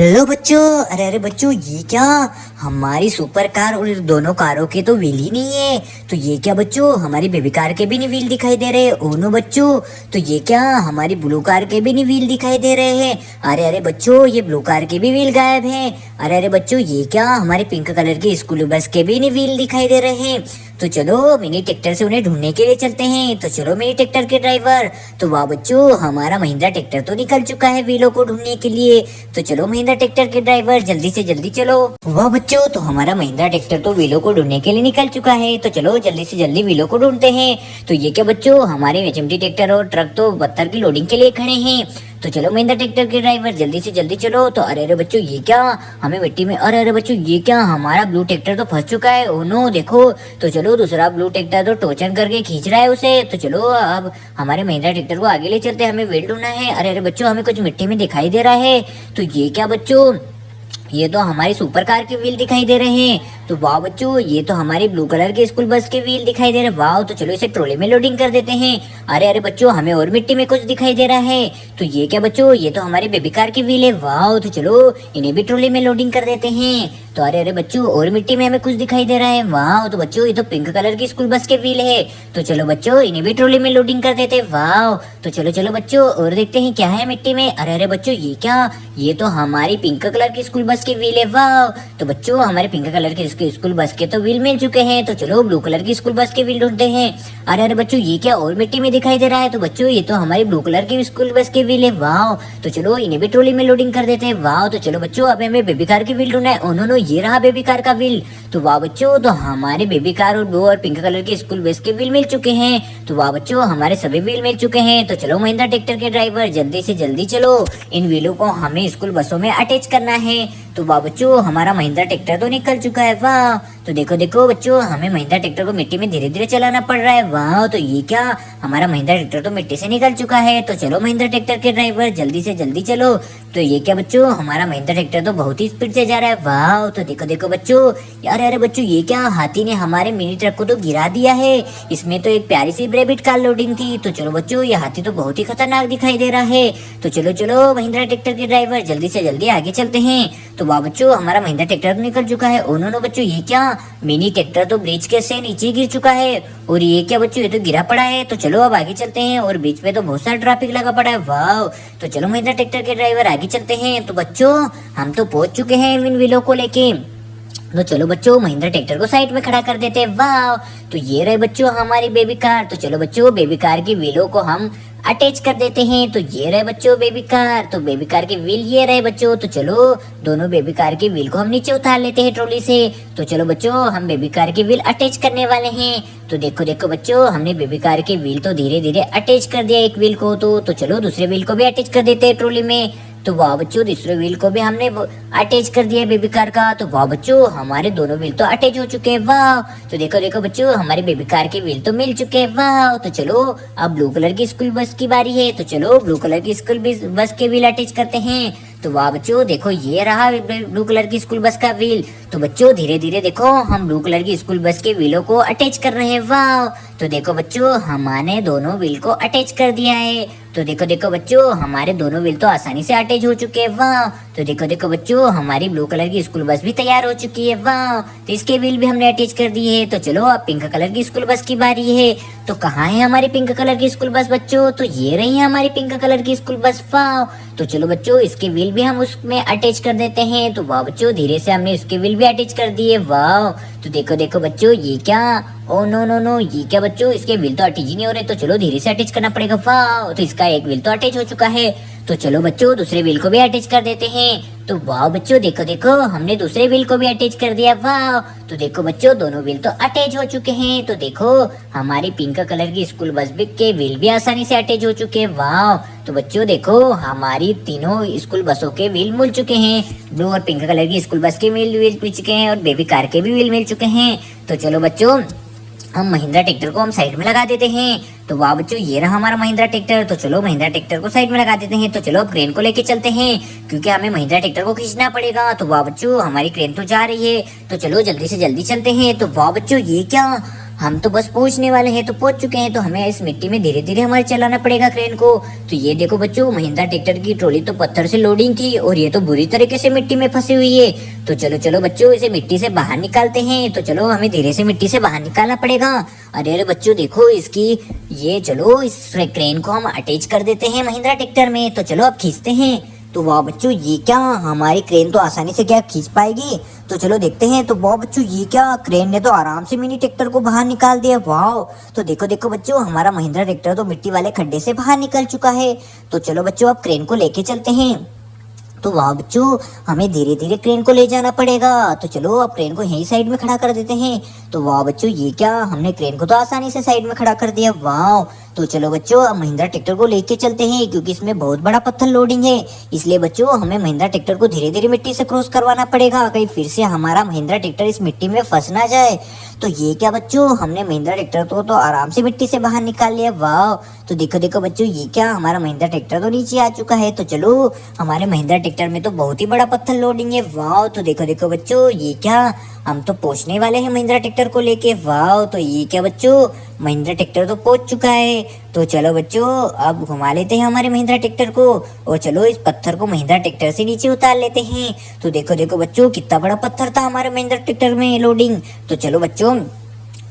Hello बच्चों। अरे बच्चों, ये क्या हमारी सुपर कार और दोनों कारों के तो व्हील ही नहीं है। तो ये क्या बच्चों, हमारी बेबी कार के भी नहीं व्हील दिखाई दे रहे। ओ नो बच्चों, तो ये क्या हमारी ब्लू कार के भी नहीं व्हील दिखाई दे रहे हैं। अरे बच्चों, ये ब्लू कार के भी व्हील गायब हैं। अरे बच्चों, ये क्या हमारे पिंक कलर की स्कूल बस के भी नहीं व्हील दिखाई दे रहे हैं। तो चलो मिनी ट्रैक्टर से उन्हें ढूंढने के लिए चलते हैं। तो चलो मिनी ट्रैक्टर के ड्राइवर। तो वाह बच्चों, हमारा महिंद्रा ट्रैक्टर तो निकल चुका है व्हीलों को ढूंढने के लिए। तो चलो महिंद्रा ट्रैक्टर के ड्राइवर, जल्दी से जल्दी चलो। वाह बच्चों, तो हमारा महिंद्रा ट्रैक्टर तो व्हीलों को ढूंढने के लिए निकल चुका है। तो चलो जल्दी से जल्दी व्हीलों को ढूंढते हैं। तो ये क्या बच्चों, हमारे एचएमटी ट्रैक्टर और ट्रक तो पत्थर की लोडिंग के लिए खड़े हैं। तो चलो महिंद्रा ट्रैक्टर के ड्राइवर, जल्दी से जल्दी चलो। तो अरे बच्चों, ये क्या हमें मिट्टी में, अरे बच्चों, ये क्या हमारा ब्लू ट्रैक्टर तो फंस चुका है। ओ नो, देखो। तो चलो दूसरा ब्लू ट्रैक्टर तो टोचन करके खींच रहा है उसे। तो चलो अब हमारे महिंद्रा ट्रैक्टर को आगे ले चलते हैं, हमें व्हील ढूंढना है। अरे बच्चों, हमें कुछ मिट्टी में दिखाई दे रहा है। तो ये क्या बच्चों, ये तो हमारी सुपर कार के व्हील दिखाई दे रहे हैं। तो वाह बच्चों, ये तो हमारी ब्लू कलर के स्कूल बस के व्हील दिखाई दे रहे हैं। वाह, तो चलो इसे ट्रॉली में लोडिंग कर देते हैं। अरे बच्चों, हमें और मिट्टी में कुछ दिखाई दे रहा है। तो ये क्या बच्चों, ये तो हमारी बेबी कार की व्हील है। वाह, तो चलो इन्हें भी ट्रॉली में लोडिंग कर देते हैं। तो अरे बच्चों, और मिट्टी में हमें कुछ दिखाई दे रहा है। वाह, तो बच्चों, ये तो पिंक कलर की स्कूल बस के व्हील है। तो चलो बच्चों, इन्हें भी ट्रॉली में लोडिंग कर देते हैं। वाह, तो चलो चलो बच्चों, और देखते हैं क्या है मिट्टी में। अरे बच्चों, ये क्या, ये तो हमारी पिंक कलर की स्कूल बस के व्हील है। वाह, तो बच्चों, हमारे पिंक कलर के स्कूल बस के तो व्हील मिल चुके हैं। तो चलो ब्लू कलर की स्कूल बस के व्हील ढूंढते हैं। अरे बच्चों, ये क्या और मिट्टी में दिखाई दे रहा है। तो बच्चों, ये तो हमारी ब्लू कलर की स्कूल बस के व्हील है। वाह, तो चलो इन्हें भी ट्रॉली में लोडिंग कर देते हैं। वाह, तो चलो बच्चों, अब हमें बेबी कार की व्हील ढूंढना है। ओनो, ये रहा बेबी कार का व्हील। तो वाह बच्चों, तो हमारे बेबी कार और ब्लू और पिंक कलर के स्कूल बस के व्हील मिल चुके हैं। तो वाह बच्चों, हमारे सभी व्हील मिल चुके हैं। तो चलो महिंद्रा ट्रैक्टर के ड्राइवर, जल्दी से जल्दी चलो, इन व्हीलों को हमें स्कूल बसों में अटैच करना है। तो वाह बच्चों, हमारा महिंद्रा ट्रैक्टर तो निकल चुका है। वाह, तो देखो देखो बच्चों, हमें महिंद्रा ट्रैक्टर को मिट्टी में धीरे धीरे चलाना पड़ रहा है। वाह, तो ये क्या, हमारा महिंद्रा ट्रैक्टर तो मिट्टी से निकल चुका है। तो चलो महिंद्रा ट्रैक्टर के ड्राइवर, जल्दी से जल्दी चलो। तो ये क्या बच्चों, हमारा महिंद्रा ट्रैक्टर तो बहुत ही स्पीड से जा रहा है। वाह, तो देखो देखो बच्चों, यार अरे बच्चों, ये क्या, हाथी ने हमारे मिनी ट्रक को तो गिरा दिया है। इसमें तो एक प्यारी सी रेबिट कार लोडिंग थी। तो चलो बच्चों, ये हाथी तो बहुत ही खतरनाक दिखाई दे रहा है। तो चलो चलो महिंद्रा ट्रैक्टर के ड्राइवर, जल्दी से जल्दी आगे चलते हैं। तो वाह बच्चों, हमारा महिंद्रा ट्रैक्टर तो निकल चुका है। ओनो नो बच्चों, ये क्या, मिनी ट्रैक्टर तो ब्रिज के से नीचे गिर चुका है। और ये क्या बच्चों, ये तो गिरा पड़ा है। तो चलो अब आगे चलते हैं, और बीच में तो बहुत सारा ट्रैफिक लगा पड़ा है। वाह, तो चलो महिंद्रा ट्रैक्टर के ड्राइवर आगे चलते हैं। तो बच्चों, हम तो पहुंच चुके हैं इन व्हीलों को लेके। तो चलो बच्चों, महिंद्रा ट्रैक्टर को साइड में खड़ा कर देते हैं। वाह, तो ये रहे बच्चों हमारी बेबी कार। तो चलो बच्चों, बेबी कार की व्हीलों को हम अटैच कर देते हैं। तो ये रहे बच्चों बेबी कार। तो बेबी कार के व्हील ये रहे बच्चों। तो चलो दोनों बेबी कार के व्हील को हम नीचे उतार लेते हैं ट्रॉली से। तो चलो बच्चों, हम बेबी कार के व्हील अटैच करने वाले हैं। तो देखो देखो बच्चों, हमने बेबी कार के व्हील तो धीरे धीरे अटैच कर दिया एक व्हील को। तो चलो दूसरे व्हील को भी अटैच कर देते हैं ट्रॉली में। तो वाह बच्चों, दूसरे व्हील को भी हमने अटैच कर दिया बेबी कार का। तो वाह बच्चों, हमारे दोनों व्हील तो अटैच हो चुके हैं। वाह, तो देखो देखो बच्चों, हमारे बेबी कार के व्हील तो मिल चुके हैं। वाह, तो चलो अब ब्लू कलर की स्कूल बस की बारी है। तो चलो ब्लू कलर की स्कूल बस के व्हील अटैच करते हैं। तो वाह बच्चों, देखो ये रहा ब्लू कलर की स्कूल बस का व्हील। तो बच्चों धीरे धीरे देखो, हम ब्लू कलर की स्कूल बस के व्हीलों को अटैच कर रहे हैं। वाह, तो देखो बच्चों, हमने दोनों व्हील को अटैच कर दिया है। तो देखो देखो बच्चों, हमारे दोनों व्हील तो आसानी से अटैच हो चुके हैं। वाह, तो देखो देखो बच्चों, हमारी ब्लू कलर की स्कूल बस भी तैयार हो चुकी है। वाह, तो इसके व्हील भी हमने अटैच कर दिए है। तो चलो अब पिंक कलर की स्कूल बस की बारी है। तो कहाँ है हमारी पिंक कलर की स्कूल बस बच्चों? तो ये रही है हमारी पिंक कलर की स्कूल बस। वाह, तो चलो बच्चों, इसके व्हील भी हम उसमें अटैच कर देते हैं। तो वाह बच्चों, धीरे से हमने इसके व्हील भी अटैच कर दिए। वाह, तो देखो देखो बच्चों, ये क्या, ओ नो नो नो, ये क्या बच्चों, इसके व्हील तो अटैच ही नहीं हो रहे। तो चलो धीरे से अटैच करना पड़ेगा। वाह, तो इसका एक व्हील तो अटैच हो चुका है। तो चलो बच्चों, दूसरे व्हील को भी अटैच कर देते हैं। तो वाह बच्चों, देखो देखो, हमने दूसरे व्हील को भी अटैच कर दिया। वाह, तो देखो बच्चों, दोनों व्हील तो अटैच हो चुके हैं। तो देखो हमारी पिंक कलर की स्कूल बस के व्हील भी आसानी से अटैच हो चुके हैं। वाह, तो बच्चों देखो, हमारी तीनों स्कूल बसों के व्हील मिल चुके हैं। ब्लू और पिंक कलर की स्कूल बस के व्हील मिल चुके हैं, और बेबी कार के भी व्हील मिल चुके हैं। तो चलो बच्चों, हम महिंद्रा ट्रैक्टर को हम साइड में लगा देते हैं। तो वाह बच्चों, ये रहा हमारा महिंद्रा ट्रैक्टर। तो चलो महिंद्रा ट्रैक्टर को साइड में लगा देते हैं। तो चलो अब क्रेन को लेके चलते हैं, क्योंकि हमें महिंद्रा ट्रैक्टर को खींचना पड़ेगा। तो वाह बच्चों, हमारी क्रेन तो जा रही है। तो चलो जल्दी से जल्दी चलते हैं। तो वाह बच्चों, ये क्या, हम तो बस पहुंचने वाले हैं, तो पहुंच चुके हैं। तो हमें इस मिट्टी में धीरे धीरे हमारे चलाना पड़ेगा क्रेन को। तो ये देखो बच्चों, महिंद्रा ट्रैक्टर की ट्रॉली तो पत्थर से लोडिंग थी और ये तो बुरी तरीके से मिट्टी में फंसी हुई है। तो चलो चलो बच्चों, इसे मिट्टी से बाहर निकालते हैं। तो चलो हमें धीरे से मिट्टी से बाहर निकालना पड़ेगा। अरे अरे बच्चों देखो इसकी, ये चलो इस क्रेन को हम अटैच कर देते हैं महिंद्रा ट्रैक्टर में। तो चलो अब खींचते हैं। तो वाह बच्चों, ये क्या हमारी क्रेन तो आसानी से क्या खींच पाएगी? तो चलो देखते हैं। तो वाह बच्चों, ये क्या क्रेन ने तो आराम से मिनी ट्रैक्टर को बाहर निकाल दिया। वाह, तो देखो देखो बच्चों, हमारा महिंद्रा ट्रैक्टर तो मिट्टी वाले खड्डे से बाहर निकल चुका है। तो चलो बच्चों, अब क्रेन को लेके चलते हैं। तो वाह बच्चों, हमें धीरे धीरे क्रेन को ले जाना पड़ेगा। तो चलो अब क्रेन को यही साइड में खड़ा कर देते हैं। तो वाह बच्चों, ये क्या, हमने क्रेन को तो आसानी से साइड में खड़ा कर दिया। वाह, तो चलो बच्चों, अब महिंद्रा ट्रैक्टर को लेके चलते हैं, क्योंकि इसमें बहुत बड़ा पत्थर लोडिंग है। इसलिए बच्चों हमें महिंद्रा ट्रैक्टर को धीरे धीरे मिट्टी से क्रॉस करवाना पड़ेगा, कहीं फिर से हमारा महिंद्रा ट्रैक्टर इस मिट्टी में फंस ना जाए। तो ये क्या बच्चों, हमने महिंद्रा ट्रैक्टर को तो आराम से मिट्टी से बाहर निकाल लिया। वाह, तो देखो देखो बच्चों, ये क्या, हमारा महिंद्रा ट्रैक्टर तो नीचे आ चुका है। तो चलो, हमारे महिंद्रा ट्रैक्टर में तो बहुत ही बड़ा पत्थर लोडिंग है। वाह, तो देखो देखो बच्चों, ये क्या, हम तो पहुंचने वाले हैं महिंद्रा ट्रैक्टर को लेके। वाह, तो ये क्या बच्चों, महिंद्रा ट्रैक्टर तो पहुंच चुका है। तो चलो बच्चों, अब घुमा लेते हैं हमारे महिंद्रा ट्रैक्टर को, और चलो इस पत्थर को महिंद्रा ट्रैक्टर से नीचे उतार लेते हैं। तो देखो देखो बच्चों, कितना बड़ा पत्थर था हमारे महिंद्रा ट्रैक्टर में लोडिंग। तो चलो बच्चों,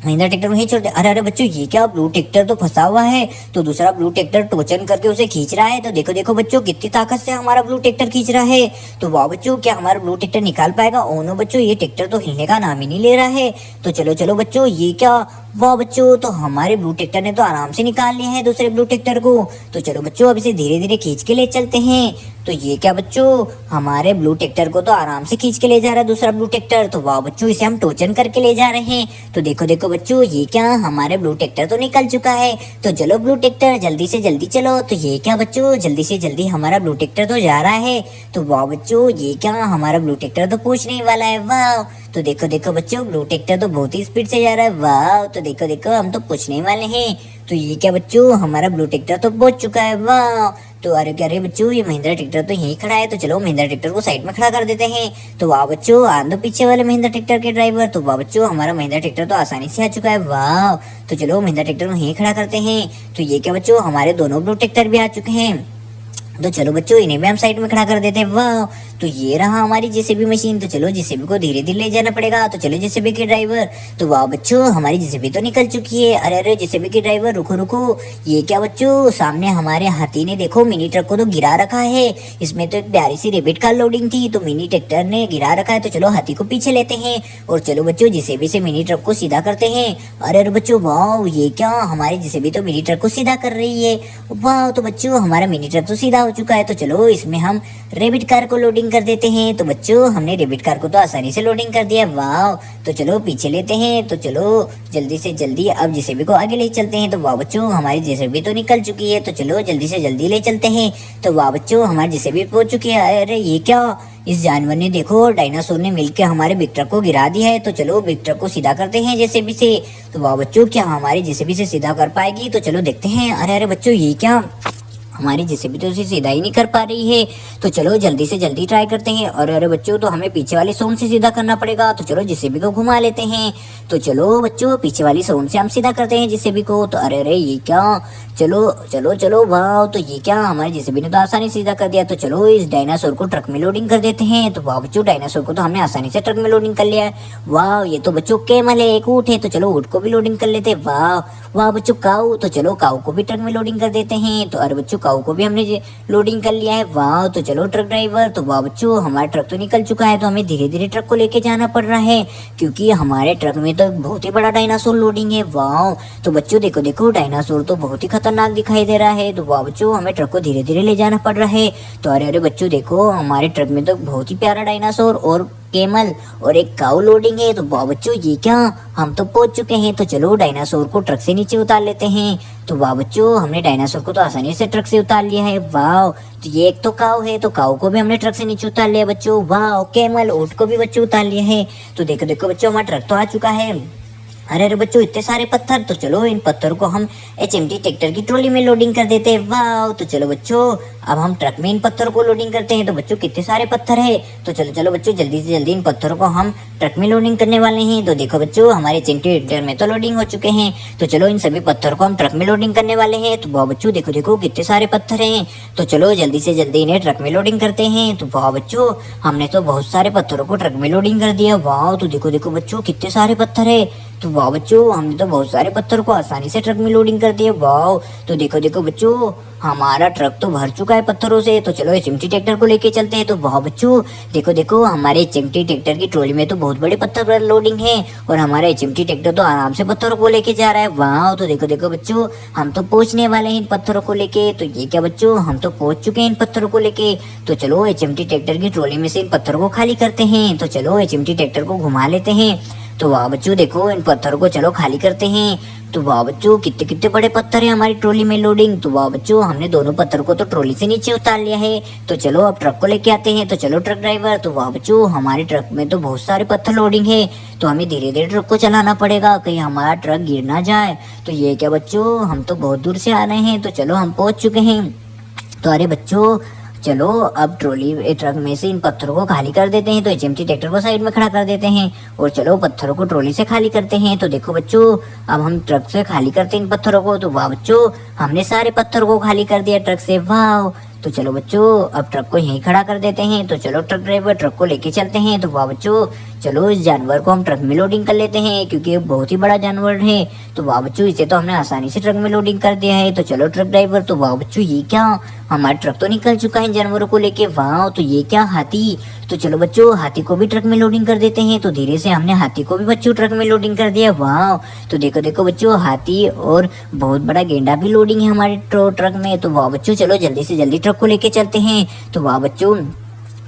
महिंद्रा ट्रैक्टर वहीं छोड़ दे। अरे अरे बच्चों, ये क्या, ब्लू ट्रैक्टर तो फंसा हुआ है। तो दूसरा ब्लू ट्रैक्टर टोचन करके उसे खींच रहा है। तो देखो देखो बच्चों, कितनी ताकत से हमारा ब्लू ट्रैक्टर खींच रहा है। तो वाह बच्चों, क्या हमारा ब्लू ट्रैक्टर निकाल पाएगा? ओ नो बच्चों, ये ट्रैक्टर तो हिलने का नाम ही नहीं ले रहा है। तो चलो चलो बच्चों, ये क्या, वाह बच्चों, तो हमारे ब्लू ट्रैक्टर ने तो आराम से निकाल लिया है दूसरे ब्लू ट्रैक्टर को। तो चलो बच्चों, अब इसे धीरे धीरे खींच के ले चलते हैं। तो ये क्या बच्चों, हमारे ब्लू ट्रैक्टर को तो आराम से खींच के ले जा रहा है दूसरा ब्लू ट्रैक्टर। तो वाह बच्चों, इसे हम टोचन करके ले जा रहे हैं। तो देखो देखो बच्चों, ये क्या, हमारे ब्लू ट्रैक्टर तो निकल चुका है। तो चलो ब्लू ट्रैक्टर, जल्दी से जल्दी चलो। तो ये क्या बच्चों, जल्दी से जल्दी हमारा ब्लू ट्रैक्टर तो जा रहा है। तो वाह बच्चों, ये क्या, हमारा ब्लू ट्रैक्टर तो पहुंचने वाला है। वाह, तो देखो देखो बच्चों, ब्लू ट्रैक्टर तो बहुत ही स्पीड से जा रहा है। वाह, तो देखो देखो, हम तो पहुंचने वाले हैं। तो ये क्या बच्चों, हमारा ब्लू ट्रैक्टर तो पहुंच चुका है। वाह, तो अरे बच्चों, ये महिंद्रा ट्रैक्टर तो यहीं खड़ा है। तो चलो महिंद्रा ट्रैक्टर को साइड में खड़ा कर देते हैं। तो वाह बच्चों, आ दो पीछे वाले महिंद्रा ट्रैक्टर के ड्राइवर। तो वाह बच्चों, हमारा महिंद्रा ट्रैक्टर तो आसानी से आ चुका है। वाह, तो चलो महिंद्रा ट्रैक्टर को यहीं खड़ा करते हैं। तो ये क्या बच्चों, हमारे दोनों ब्लू ट्रैक्टर भी आ चुके हैं। तो चलो बच्चों, इन्हें भी हम साइड में खड़ा कर देते हैं। वाह, तो ये रहा हमारी जेसीबी मशीन। तो चलो जेसीबी को धीरे धीरे ले जाना पड़ेगा। तो चलो जेसीबी के ड्राइवर। तो वाह बच्चों, हमारी जेसीबी तो निकल चुकी है। अरे अरे जेसीबी के ड्राइवर, रुको रुको, ये क्या बच्चों, सामने हमारे हाथी ने देखो मिनी ट्रक को तो गिरा रखा है। इसमें तो एक प्यारी सी रेबिट कार लोडिंग थी, तो मिनी ट्रैक्टर ने गिरा रखा है। तो चलो हाथी को पीछे लेते हैं, और चलो बच्चों, जेसीबी से मिनी ट्रक को सीधा करते हैं। अरे अरे बच्चों, वाह, ये क्या, हमारी जेसीबी तो मिनी ट्रक को सीधा कर रही है। वाह, तो बच्चों, हमारा मिनी ट्रक तो सीधा हो चुका है। तो चलो इसमें हम रेबिट कार को लोडिंग कर देते हैं। तो बच्चों, हमने रेबिट कार को तो आसानी से लोडिंग कर दिया। वाह, तो चलो पीछे लेते हैं। तो चलो जल्दी से जल्दी अब जेसीबी को आगे ले चलते हैं। तो वाह बच्चों, हमारी जेसीबी तो निकल चुकी है। तो चलो जल्दी से जल्दी ले चलते हैं। तो वाह बच्चों, हमारी जेसीबी पहुंच चुकी है। अरे ये क्या, इस जानवर ने देखो, डायनासोर ने मिलकर हमारे बिग ट्रक को गिरा दिया है। तो चलो बिग ट्रक को सीधा करते हैं जेसीबी से। तो वाह बच्चों, क्या हमारी जेसीबी से सीधा कर पाएगी? तो चलो देखते हैं। अरे अरे बच्चों, ये क्या, हमारी जेसीबी तो उसे सीधा ही नहीं कर पा रही है। तो चलो जल्दी से जल्दी ट्राई करते हैं। और अरे बच्चों, तो हमें पीछे वाली सोन से सीधा करना पड़ेगा। तो चलो जेसीबी को घुमा लेते हैं। तो चलो बच्चों, पीछे वाली सोन से हम सीधा करते हैं जेसीबी को। तो अरे अरे ये क्या, चलो चलो चलो, वाह, तो ये क्या, हमारे जेसीबी ने तो आसानी से सीधा कर दिया। तो चलो इस डायनासोर को ट्रक में लोडिंग कर देते हैं। तो वाह बच्चों, डायनासोर को तो हमने आसानी से ट्रक में लोडिंग कर लिया है। वाह, ये तो बच्चों कैमल है, एक ऊँट है। तो चलो ऊँट को भी लोडिंग कर लेते हैं। वाह वाह बच्चों, काऊ। तो चलो काऊ को भी ट्रक में लोडिंग कर देते हैं। तो अरे बच्चों, काऊ को भी हमने लोडिंग कर लिया है। वाह, तो चलो ट्रक ड्राइवर। तो वाह बच्चों, हमारा ट्रक तो निकल चुका है। तो हमें धीरे धीरे ट्रक को लेके जाना पड़ रहा है, क्योंकि हमारे ट्रक में तो बहुत ही बड़ा डायनासोर लोडिंग है। वाह, तो बच्चों देखो देखो, डायनासोर तो बहुत ही खतरनाक दिखाई दे रहा है। तो वाह बच्चों, हमें ट्रक को धीरे धीरे ले जाना पड़ रहा है। तो अरे अरे बच्चों देखो, हमारे ट्रक में तो बहुत ही प्यारा डायनासोर और केमल और एक काऊ लोडिंग है। तो वाह बच्चों, ये क्या, हम तो पहुंच चुके हैं। तो चलो डायनासोर को ट्रक से नीचे उतार लेते हैं। तो वाह बच्चों, हमने डायनासोर को तो आसानी से ट्रक से उतार लिया है। वाह, तो ये एक तो काऊ है, तो काऊ को भी हमने ट्रक से नीचे उतार लिया बच्चों। वाह, केमल ऊँट को भी बच्चों उतार लिया है। तो देखो देखो बच्चों, हमारा ट्रक तो आ चुका है। अरे अरे बच्चों, इतने सारे पत्थर, तो चलो इन पत्थरों को हम HMT ट्रैक्टर की ट्रॉली में लोडिंग कर देते हैं। वाह, तो चलो बच्चों अब हम ट्रक में इन पत्थरों को लोडिंग करते हैं। तो बच्चों कितने सारे पत्थर है, तो चलो चलो बच्चों जल्दी से जल्दी इन पत्थरों को हम ट्रक में लोडिंग करने वाले हैं। तो देखो बच्चों हमारे HMT ट्रैक्टर में तो लोडिंग हो चुके हैं, तो चलो इन सभी पत्थरों को हम ट्रक में लोडिंग करने वाले हैं। तो वाह बच्चों देखो देखो कितने सारे पत्थर हैं, तो चलो जल्दी से जल्दी इन्हें ट्रक में लोडिंग करते हैं। तो वाह बच्चों हमने तो बहुत सारे पत्थरों को ट्रक में लोडिंग कर दिया। वाह, तो देखो देखो बच्चों कितने सारे पत्थर है, तो वाह बच्चों हमने तो बहुत सारे पत्थर को आसानी से ट्रक में लोडिंग कर दिया। वाह, तो देखो देखो बच्चों हमारा ट्रक तो भर चुका है पत्थरों से। तो चलो HMT ट्रैक्टर को लेके चलते हैं। तो वाह बच्चों देखो देखो हमारे HMT ट्रैक्टर की ट्रॉली में तो बहुत बड़े पत्थर पर लोडिंग है और हमारा HMT ट्रैक्टर तो आराम से पत्थरों को लेके जा रहा है। वाह, तो देखो देखो बच्चों हम तो पहुंचने वाले हैं इन पत्थरों को लेके। तो ये क्या बच्चों, हम तो पहुंच चुके हैं इन पत्थरों को लेके। तो चलो HMT ट्रैक्टर की ट्रॉली में से इन पत्थरों को खाली करते हैं। तो चलो HMT ट्रैक्टर को घुमा लेते हैं। तो वाह बच्चों देखो इन पत्थरों को चलो खाली करते हैं। तो वाह बच्चों कितने कितने बड़े पत्थर है हमारी ट्रॉली में लोडिंग। तो वाह बच्चों हमने दोनों पत्थर को तो ट्रॉली से नीचे उतार लिया है। तो चलो अब ट्रक को लेके आते हैं। तो चलो ट्रक ड्राइवर, तो वाह बच्चों हमारे ट्रक में तो बहुत सारे पत्थर लोडिंग है, तो हमें धीरे धीरे ट्रक को चलाना पड़ेगा कहीं हमारा ट्रक गिर ना जाए। तो ये क्या बच्चों, हम तो बहुत दूर से आ रहे हैं। तो चलो हम पहुंच चुके हैं। तो अरे बच्चों चलो अब ट्रॉली ट्रक में से इन पत्थरों को खाली कर देते हैं। तो HMT ट्रैक्टर को साइड में खड़ा कर देते हैं और चलो पत्थरों को ट्रॉली से खाली करते हैं। तो देखो बच्चों अब हम ट्रक से खाली करते हैं इन पत्थरों को। तो वाह बच्चों हमने सारे पत्थरों को खाली कर दिया ट्रक से। वाह, तो चलो बच्चों अब ट्रक को यहीं खड़ा कर देते हैं। तो चलो ट्रक ड्राइवर ट्रक को लेके चलते हैं। तो वाह बच्चों चलो इस जानवर को हम ट्रक में लोडिंग कर लेते हैं क्योंकि ये बहुत ही बड़ा जानवर है। तो वाह बच्चों इसे तो हमने आसानी से ट्रक में लोडिंग कर दिया है। तो चलो ट्रक ड्राइवर, तो वाह बच्चों ये क्या, हमारा ट्रक तो निकल चुका है जानवरों को लेके। वाह, तो ये क्या, हाथी। तो चलो बच्चों हाथी को भी ट्रक में लोडिंग कर देते हैं। तो धीरे से हमने हाथी को भी बच्चों ट्रक में लोडिंग कर दिया। वाह, तो देखो देखो बच्चों हाथी और बहुत बड़ा गेंडा भी लोडिंग है हमारे ट्रक में। तो वाह बच्चों चलो जल्दी से जल्दी ट्रक को लेके चलते हैं। तो वाह बच्चों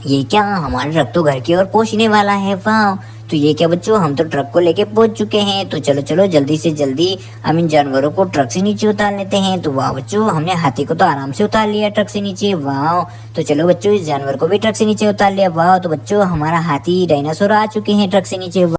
ये क्या, हमारा ट्रक तो घर की ओर पहुंचने वाला है। वाह, तो ये क्या बच्चों, हम तो ट्रक को लेके पहुंच चुके हैं। तो चलो चलो जल्दी से जल्दी हम इन जानवरों को ट्रक से नीचे उतार लेते हैं। तो वाह बच्चों हमने हाथी को तो आराम से उतार लिया ट्रक से नीचे। वाह, तो चलो बच्चों इस जानवर को भी ट्रक से नीचे उतार लिया। वाह, तो बच्चों हमारा हाथी डायनासोर आ चुके हैं ट्रक से नीचे।